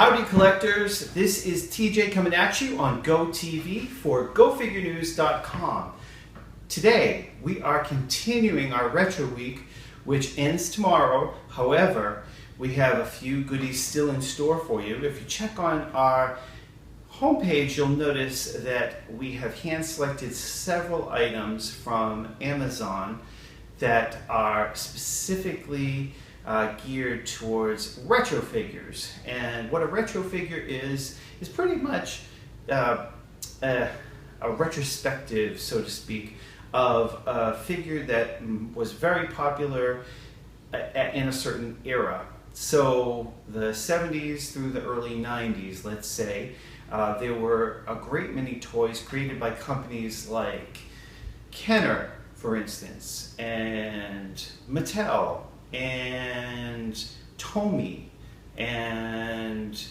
Howdy collectors, this is TJ coming at you on GoTV for GoFigureNews.com. Today we are continuing our Retro Week, which ends tomorrow. However, we have a few goodies still in store for you. If you check on our homepage, you'll notice that we have hand selected several items from Amazon that are specifically geared towards retro figures. And what a retro figure is pretty much a retrospective, so to speak, of a figure that was very popular in a certain era. So the 70s through the early 90s, let's say, there were a great many toys created by companies like Kenner, for instance, and Mattel, and Tomy, and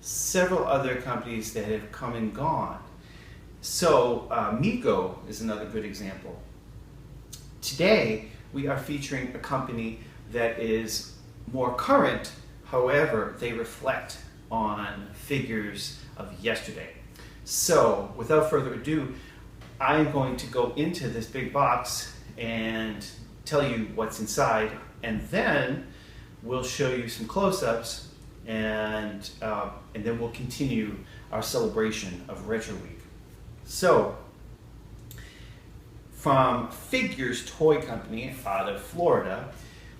several other companies that have come and gone. So Mego is another good example. Today we are featuring a company that is more current, however they reflect on figures of yesterday. So without further ado, I'm going to go into this big box and tell you what's inside, and then we'll show you some close-ups, and then we'll continue our celebration of Retro Week. So, from Figures Toy Company out of Florida,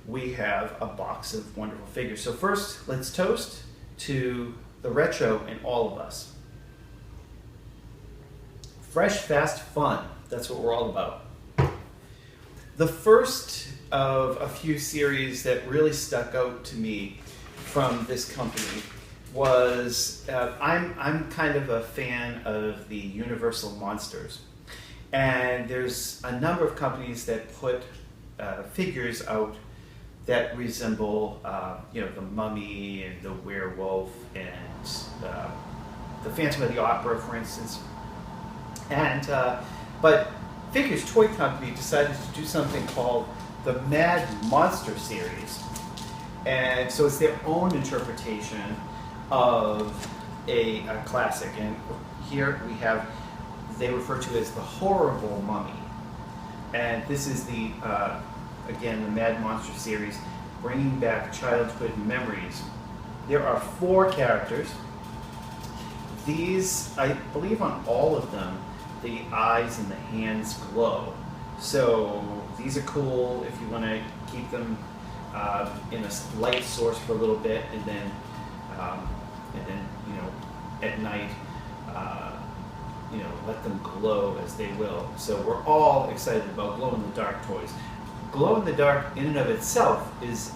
we have a box of wonderful figures. So first, let's toast to the retro in all of us. Fresh, fast, fun. That's what we're all about. The first of a few series that really stuck out to me from this company was, I'm kind of a fan of the Universal Monsters. And there's a number of companies that put figures out that resemble, the Mummy and the Werewolf and the Phantom of the Opera, for instance. And but Figures Toy Company decided to do something called the Mad Monster series, and so it's their own interpretation of a classic. And here we have, they refer to as the Horrible Mummy, and this is the again the Mad Monster series, bringing back childhood memories. There are 4 characters. These, I believe, on all of them, the eyes and the hands glow. So these are cool if you want to keep them in a light source for a little bit, and then at night let them glow as they will. So we're all excited about glow-in-the-dark toys. Glow-in-the-dark in and of itself is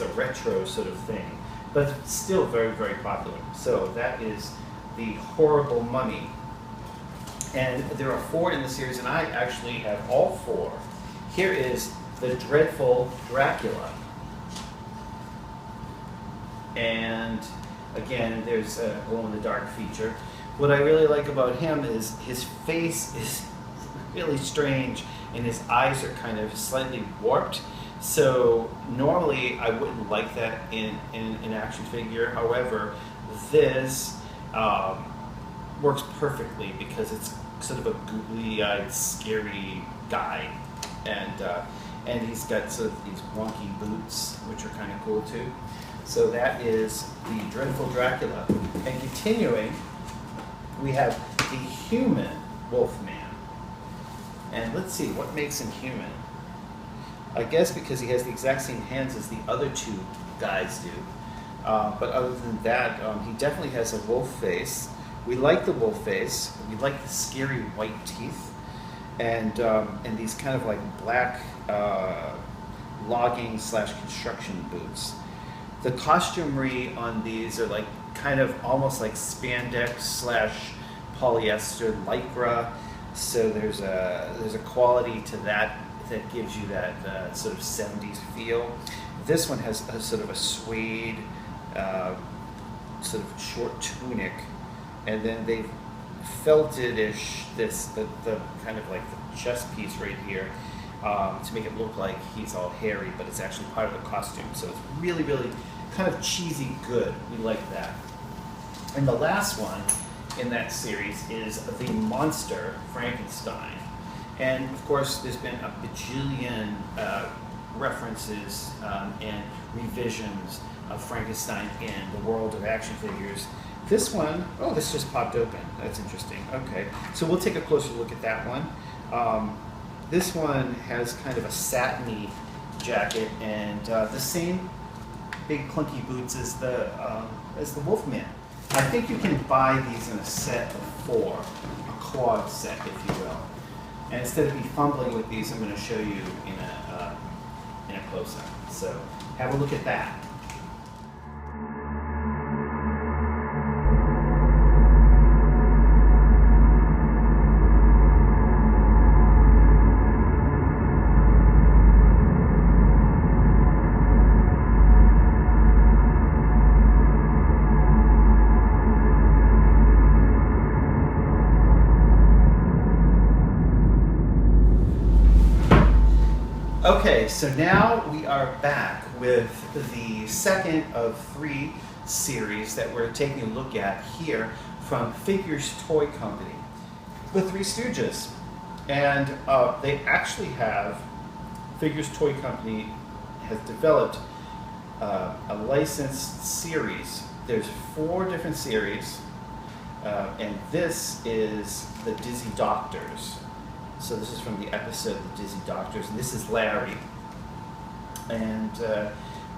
a retro sort of thing, but it's still very, very popular. So that is the Horrible Mummy. And there are 4 in the series, and I actually have all 4. Here is the Dreadful Dracula. And again, there's a glow-in-the-dark feature. What I really like about him is his face is really strange, and his eyes are kind of slightly warped. So normally I wouldn't like that in an action figure. However, this works perfectly because it's sort of a googly-eyed, scary guy, and he's got sort of these wonky boots, which are kind of cool too. So that is the Dreadful Dracula. And continuing, we have the Human Wolfman. And let's see, what makes him human? I guess because he has the exact same hands as the other 2 guys do. But other than that, he definitely has a wolf face. We like the wolf face. We like the scary white teeth, and these kind of like black logging / construction boots. The costumery on these are like kind of almost like spandex / polyester lycra. So there's a quality to that gives you that sort of 70s feel. This one has a sort of a suede sort of short tunic, and then they've felted-ish the kind of like the chest piece right here to make it look like he's all hairy, but it's actually part of the costume. So it's really, really kind of cheesy good. We like that. And the last one in that series is the monster Frankenstein. And of course, there's been a bajillion references and revisions of Frankenstein in the world of action figures. This one, oh, this just popped open. That's interesting. Okay, so we'll take a closer look at that one. This one has kind of a satiny jacket and the same big clunky boots as the Wolfman. I think you can buy these in a set of 4, a quad set, if you will. And instead of me fumbling with these, I'm going to show you in a close-up. So have a look at that. Okay, so now we are back with the second of 3 series that we're taking a look at here from Figures Toy Company, the Three Stooges. And they actually have, Figures Toy Company has developed a licensed series. There's 4 different series, and this is the Dizzy Doctors. So this is from the episode The Dizzy Doctors, and this is Larry. And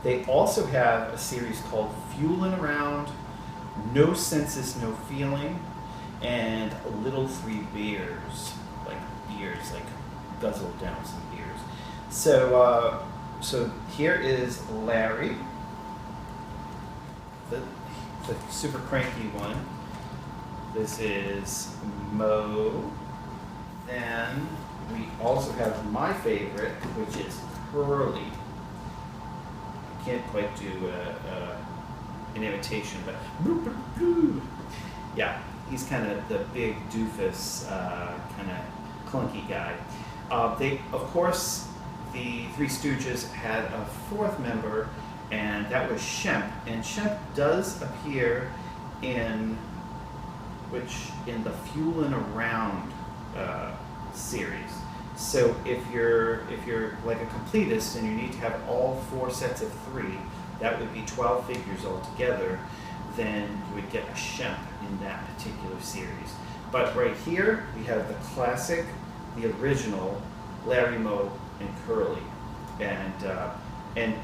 they also have a series called Fuelin' Around, No Senses, No Feeling, and Little 3 Beers, like guzzle down some beers. So, so here is Larry, the super cranky one. This is Mo. Then we also have my favorite, which is Curly. I can't quite do an imitation, but yeah, he's kind of the big doofus, kind of clunky guy. They, of course, the Three Stooges had a 4th member, and that was Shemp. And Shemp does appear in the Fuelin' Around series. So if you're like a completist and you need to have all 4 sets of 3, that would be 12 figures altogether, then you would get a Shemp in that particular series. But right here we have the classic, the original Larry, Moe, and Curly, and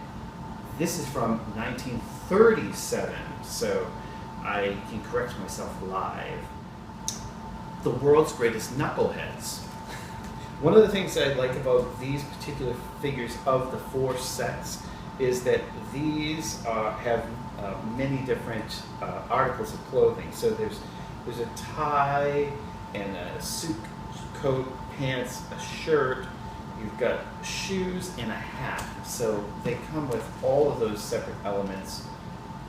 this is from 1937. So I can correct myself live. The world's greatest knuckleheads. One of the things that I like about these particular figures of the 4 sets is that these have many different articles of clothing. So there's a tie and a suit coat, pants, a shirt. You've got shoes and a hat. So they come with all of those separate elements.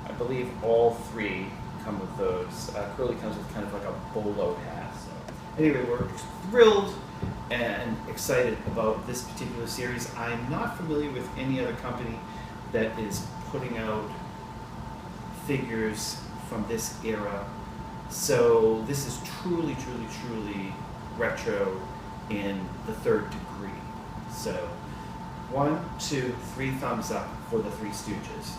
I believe all 3 come with those. Curly comes with kind of like a bolo hat. So anyway, we're thrilled and excited about this particular series. I'm not familiar with any other company that is putting out figures from this era. So this is truly, truly, truly retro in the 3rd degree. So 1, 2, 3 thumbs up for the Three Stooges.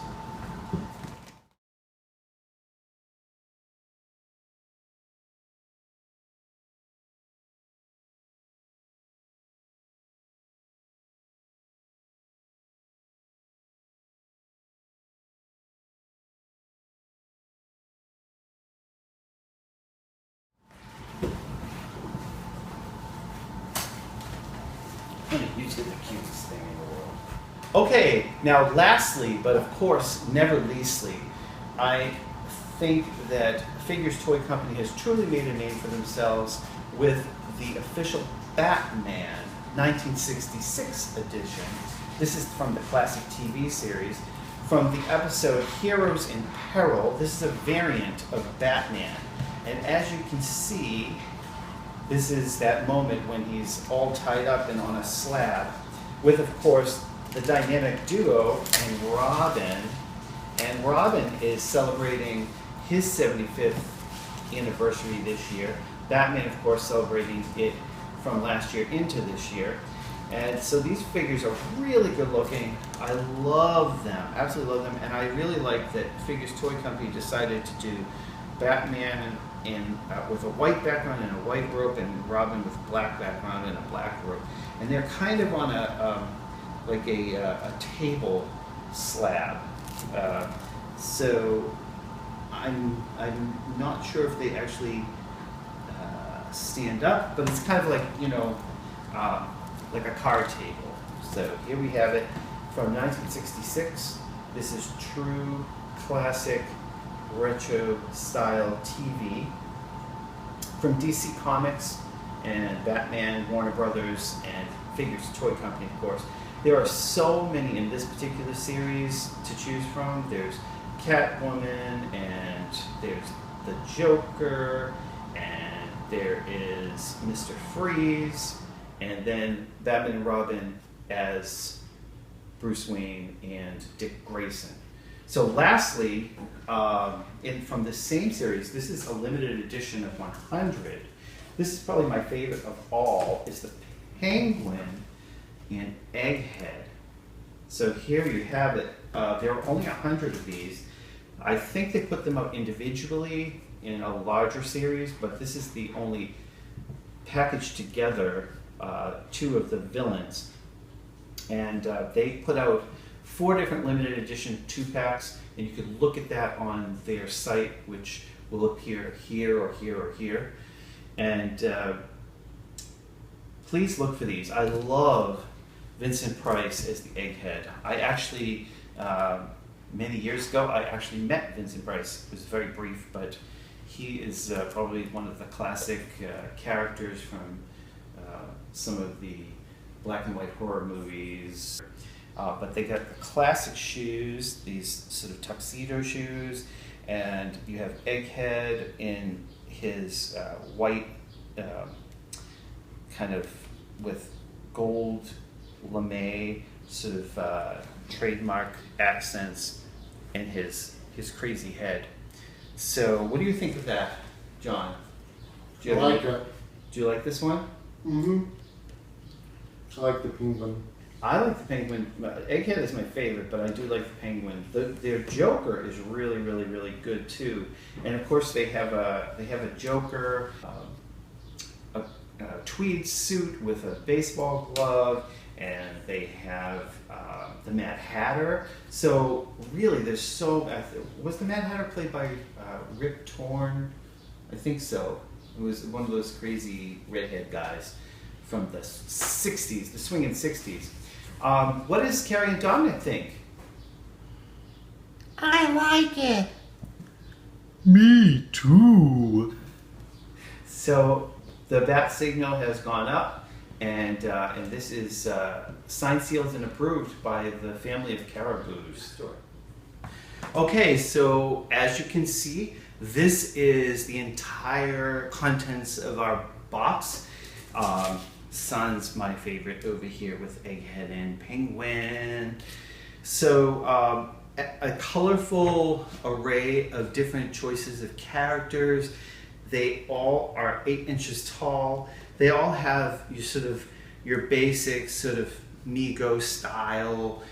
YouTube the cutest thing in the world. Okay, now lastly, but of course never leastly, I think that Figures Toy Company has truly made a name for themselves with the official Batman 1966 edition. This is from the classic TV series. From the episode Heroes in Peril, this is a variant of Batman. And as you can see, this is that moment when he's all tied up and on a slab, with, of course, the dynamic duo and Robin. And Robin is celebrating his 75th anniversary this year. Batman, of course, celebrating it from last year into this year. And so these figures are really good looking. I love them, absolutely love them. And I really like that Figures Toy Company decided to do Batman with a white background and a white robe, and Robin with black background and a black robe. And they're kind of on a table slab. So I'm not sure if they actually stand up, but it's kind of like, like a card table. So here we have it from 1966. This is true classic retro style TV from DC Comics and Batman, Warner Brothers, and Figures Toy Company, of course. There are so many in this particular series to choose from. There's Catwoman, and there's the Joker, and there is Mr. Freeze, and then Batman and Robin as Bruce Wayne and Dick Grayson. So lastly, from the same series, this is a limited edition of 100. This is probably my favorite of all, is the Penguin and Egghead. So here you have it. There are only 100 of these. I think they put them out individually in a larger series, but this is the only packaged together two of the villains. And they put out 4 different limited edition 2-packs, and you can look at that on their site, which will appear here or here or here. And please look for these. I love Vincent Price as the Egghead. I actually, many years ago, I actually met Vincent Price. It was very brief, but he is probably one of the classic characters from some of the black and white horror movies. But they got the classic shoes, these sort of tuxedo shoes, and you have Egghead in his white, kind of with gold lame sort of trademark accents, and his crazy head. So what do you think of that, John? I like it. Do you like this one? Mm-hmm. I like the Penguin. I like the Penguin. Egghead is my favorite, but I do like the Penguin. Their Joker is really, really, really good too. And of course, they have a Joker, a tweed suit with a baseball glove, and they have the Mad Hatter. So really, there's was the Mad Hatter played by Rip Torn? I think so. It was one of those crazy redhead guys from the 60s, the swinging 60s. What does Carrie and Dominic think? I like it. Me too. So the bat signal has gone up, and this is signed, sealed, and approved by the family of Caribou's. Okay, so as you can see, this is the entire contents of our box. Son's my favorite over here with Egghead and Penguin. So a colorful array of different choices of characters. They all are 8 inches tall. They all have your basic sort of Mego style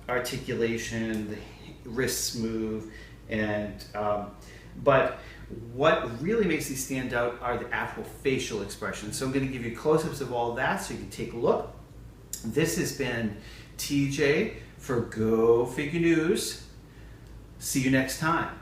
articulation. The wrists move, and but what really makes these stand out are the actual facial expressions. So I'm going to give you close-ups of all that so you can take a look. This has been TJ for Go Figure News. See you next time.